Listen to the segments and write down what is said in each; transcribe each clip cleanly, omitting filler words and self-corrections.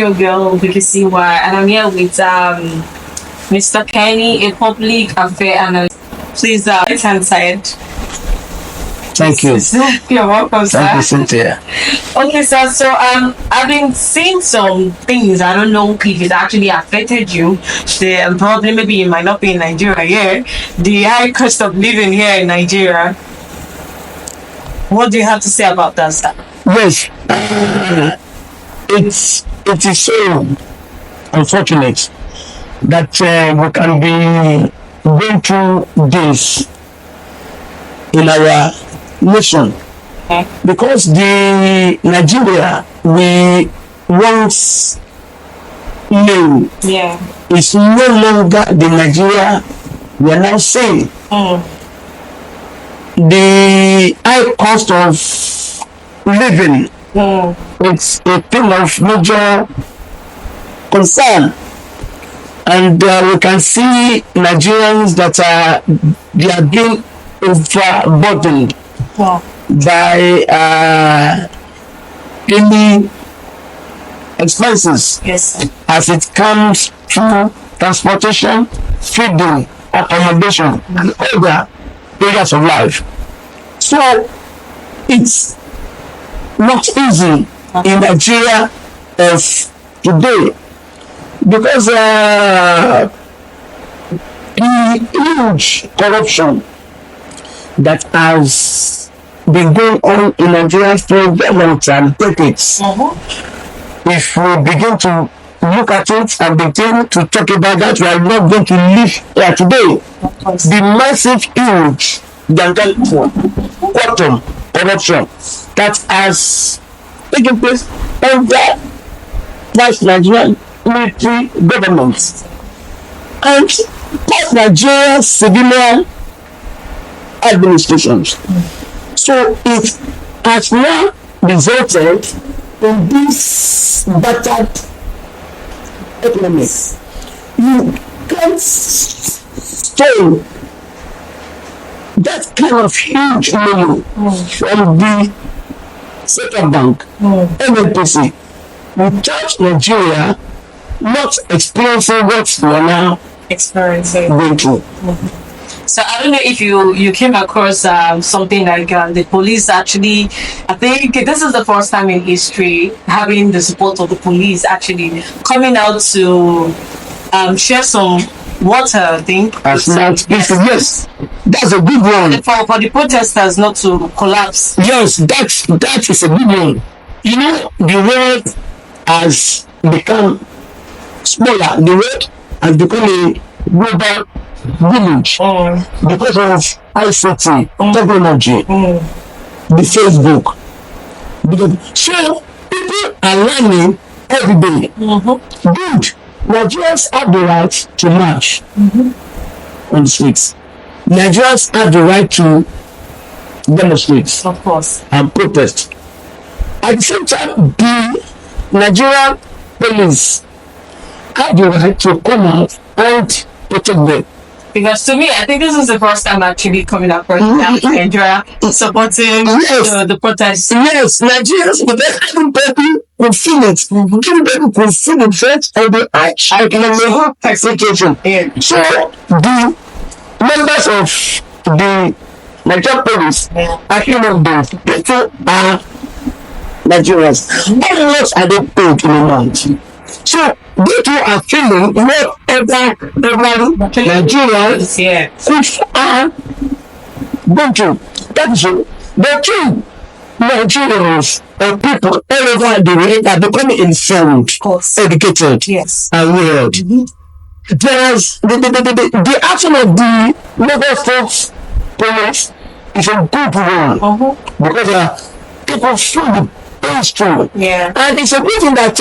your girl BKCY, and I'm here with Mr. Kenny, a public affair analyst. Please, right hand side. Thank you. You're welcome, sir. Thank you, Cynthia. Okay, sir. So I've been seeing some things. I don't know if it actually affected you. Probably maybe you might not be in Nigeria. Yeah, the high cost of living here in Nigeria. What do you have to say about that, sir? Yes, it is so unfortunate that we can be going through this in our nation, because the Nigeria we once knew is no longer the Nigeria we are now seeing. The high cost of living, it's a thing of major concern, and we can see Nigerians that they are being overburdened by any expenses, as it comes to transportation, feeding, accommodation, and other areas of life. So it's not easy in Nigeria of today, because the huge corruption that has been going on in Nigeria for a long time, decades. If we begin to look at it and begin to talk about that, we are not going to live here today. The massive, huge, quantum corruption that has taken place under past Nigerian military governments and past Nigerian civilian administrations. So it has now resulted in this battered economy. You can't stole that kind of huge money from the central bank, NNPC, without Nigeria not experiencing what we are now experiencing. Going through. So I don't know if you came across something like the police actually, I think this is the first time in history having the support of the police actually coming out to share some water, I think. Yes, that's a good one. For the protesters not to collapse. Yes, that is a good one. You know, the world has become smaller. The world has become a global village because of ICT, technology, the Facebook. So people are learning every day. Good. Nigerians have the right to march on the streets. Nigerians have the right to demonstrate, of course, and protest. At the same time, the Nigerian police have the right to come out and protect them. Because to me, I think this is the first time actually coming across Nigeria supporting the protests. Yes, Nigerians, but everybody will feel it. Everybody will feel the threat of the economic situation. So the members of the Nigerian police are human beings. People are Nigerians. How much are they paid in a month? So they too are feeling whatever Nigerians are going to. That's all. The two Nigerians and people all over the world are becoming informed, educated, and weird. There's the action of the Lagos State police is a good one because people feel the pain strong. And it's a good thing that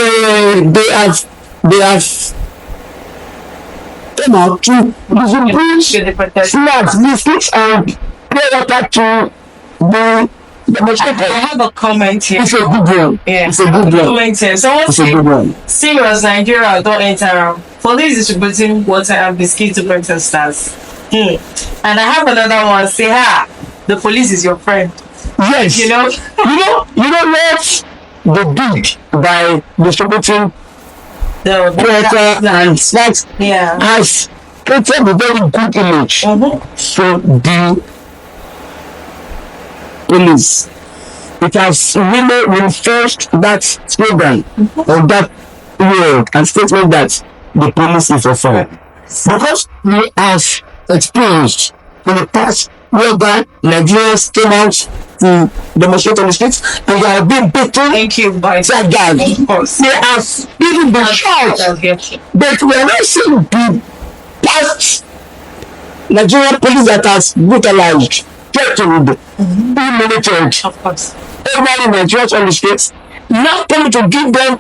they have come out to distribute snacks, biscuits, and pure water to the demonstrators. I have a comment here. It's a good one. It's a good one. Comment here. Someone said, serious Nigeria don't enter. Police distributing water and biscuits to protesters. And I have another one. Say, the police is your friend. Yes. You know what they did by distributing water and snacks Yeah. has created a very good image for the police. It has really reinforced that slogan of that word and statement that the police is a fraud. Because we have experienced in the past whereby Nigerians came out to demonstrate on the streets and they have been beaten. Thank you, by That guy. of course. They have even been shot. But we are not seeing the past Nigerian police that has brutalized, threatened, humiliated Of course. everybody Nigerians on the streets. Now coming to give them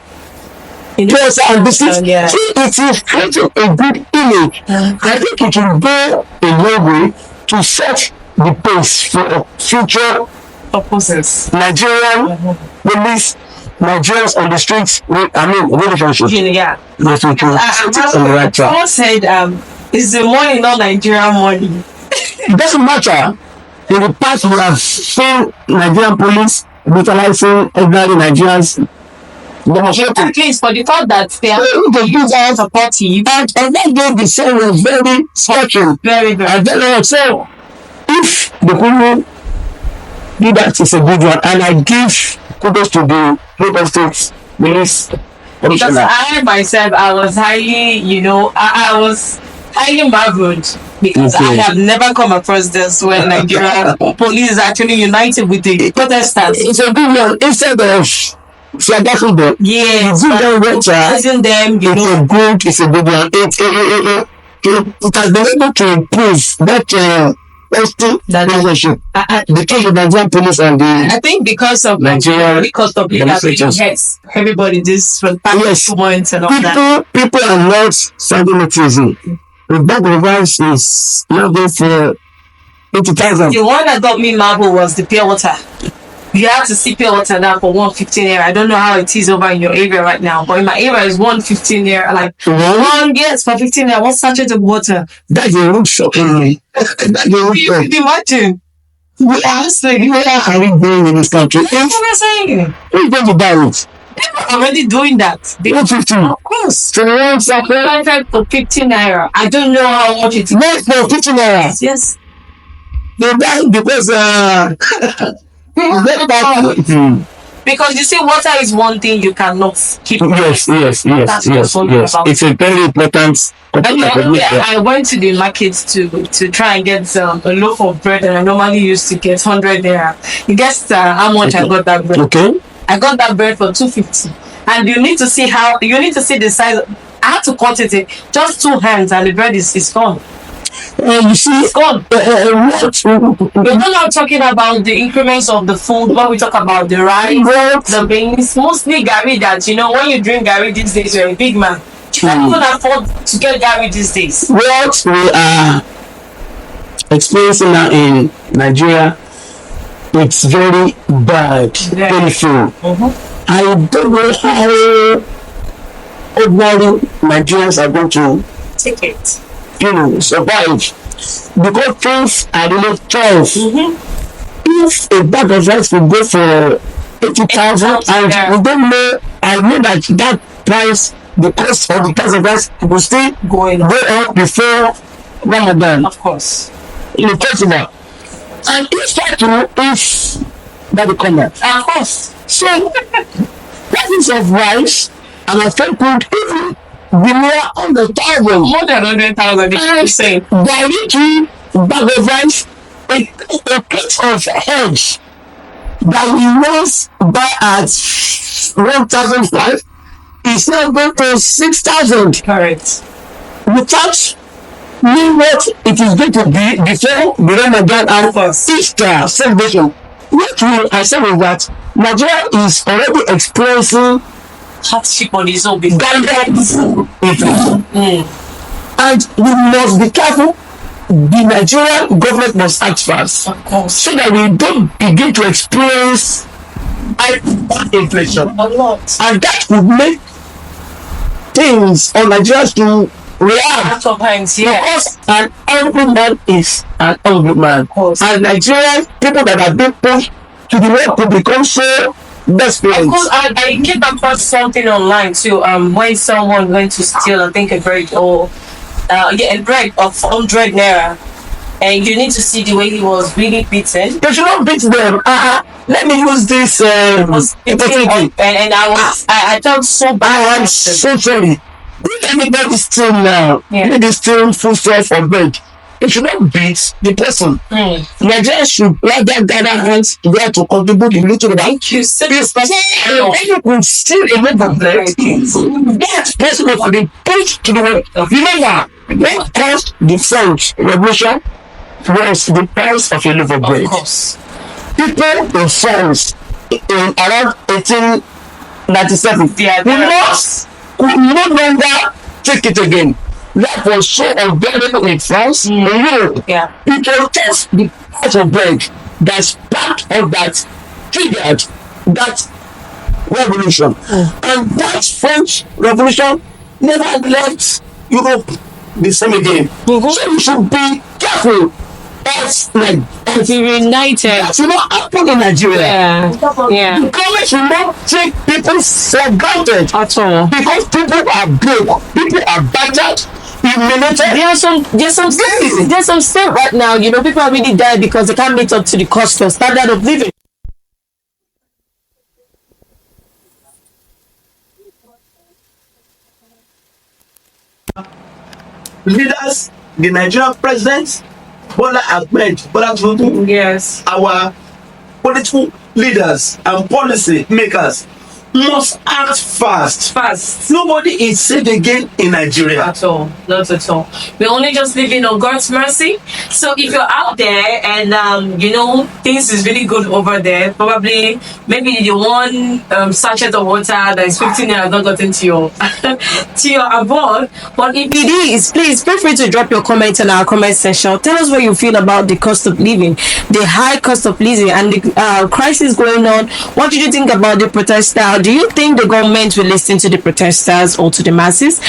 closer and distance. Yeah. See, it is creating a good image. I think it will go a long way to set the pace for future Purposes. Nigerian police, Nigerians on the streets. Relationship. Yeah. Yes, we can. It's on the right track. Someone said, is the money not Nigerian money? It doesn't matter. In the past, we have seen Nigerian police brutalizing ordinary Nigerians. Demonstrating. At least for the fact that they are The users supportive. and that day the same was very shocking. Very, very. And then so if the people do that, it's a good one. And I give kudos to the Lagos State Police Because Commissioner. I myself, I was highly, I was highly marveled because I have never come across this when Nigeria police is actually united with the protesters. It's a good one. Instead of fighting them, Yes, give them water. praising them, It's a good one. It has been able to improve that relationship. The case of Nigerian police and the I think because of Nigerian because of the demonstrators. yes, everybody this was points and all that. people are not sentimentalism. The bag of rice is not going for 80,000. The one that got me marble was the pure water. You have to see pure water now for 115 naira. I don't know how it is over in your area right now, but in my area is 115 naira. Like yes, for 15 naira, one sachet of water. That's a root shocking me. That's a root You shock. can imagine. Where are we going in this country? That's what I'm saying. Who's going to buy it? People are already doing that. They, 150. of course. 21 second. 500 for 15 naira. I don't know how much it is. Next for 50 naira. Yes. They buy because Because you see, water is one thing you cannot keep. yes. That's just what it's about. It's a very important. I went to the market to try and get a loaf of bread, and I normally used to get 100 naira. You guess how much I got that bread? Okay. I got that bread for 250, and you need to see the size. I had to cut it just 2 hands, and the bread is gone. You see, It's gone. We're not talking about the increments of the food, but we talk about the rice, the beans, mostly gari that, when you drink gari these days, you're a big man. You can't even afford to get gari these days. What we are experiencing now in Nigeria, it's very bad, painful. I don't know how ordinary Nigerians are going to Take it. survive because things are really tough. If a bag of rice will go for 80,000 and we don't know, I know that price, the cost of the price of rice will still Going go up before Ramadan Of course. in the festival. And if that will come out. Of course. So, prices of rice and I think could even be more on the 1,000. More than 100,000, if you're saying. Directly bag of rice, a plate of eggs that we once buy at 1,500 is now going to 6,000 Correct. without knowing what it is going to be before the Ramadan and Easter celebration. What I said is that Nigeria is already experiencing Hardship on his own business. And we must be careful. The Nigerian government must act fast Of course. so that we don't begin to experience high inflation, A lot. and that would make things on Nigerians to react. Sometimes, yeah. Because an angry man is an angry man, course. and Nigerian people that have been pushed to the world could become so best Of parents. course, I came across something online too. When someone went to steal, I think a bread or yeah, a bread of 100 naira, and you need to see the way he was really beaten. They should not beat them. Let me use this Was beaten opportunity. up, and I felt so I bad. am so sorry. If anybody steal now, Yeah. maybe steal full stuff or bread, it should not beat the person. Nigerians should rather gather hands together to contribute in little bit. Thank you. So If you could steal a loaf of bread, that person will be put to the world. Remember, when caused the French Revolution was the price of a loaf of bread. of course. People in France in around 1897 Yeah, could no longer take it again. That was so unbearable in France, in Europe. Yeah. People test the price of bread that's part of that triggered that revolution. And that French Revolution never left Europe the same again. So we should be careful. That's like Be united. that should not happen in Nigeria. Yeah. The government should not take people for granted At all. because people are broke, people are battered, humiliated. There's some state right now, you know, people are really dying because they can't meet up to the cost of standard of living. Leaders, the Nigerian president, Bola Tinubu, Yes. our political leaders and policy makers must act fast. Fast. Nobody is safe again in Nigeria. At all. Not at all. We're only just living on God's mercy. So if you're out there and you know things is really good over there, probably maybe the one sachet of water that is 15 naira has not gotten to your to your abode. But if it is, please feel free to drop your comment in our comment section. Tell us what you feel about the cost of living, the high cost of living, and the crisis going on. What did you think about the protester? Do you think the government will listen to the protesters or to the masses?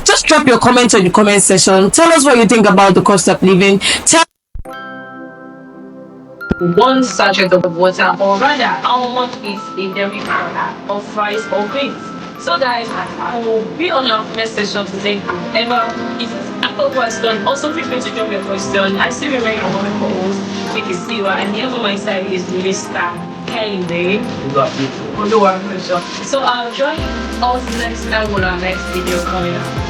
Just drop your comment on the comment section. Tell us what you think about the cost of living. Tell one sachet of water, or rather, how much is a dairy product of rice or beans? So, guys, I will be on our comment section today. Ever, if you have a question, also feel free to drop your question. I still remain on my co-host, Vicky Siwa, and here on my side is Mr. Kende. So, join us next time on our next video coming up.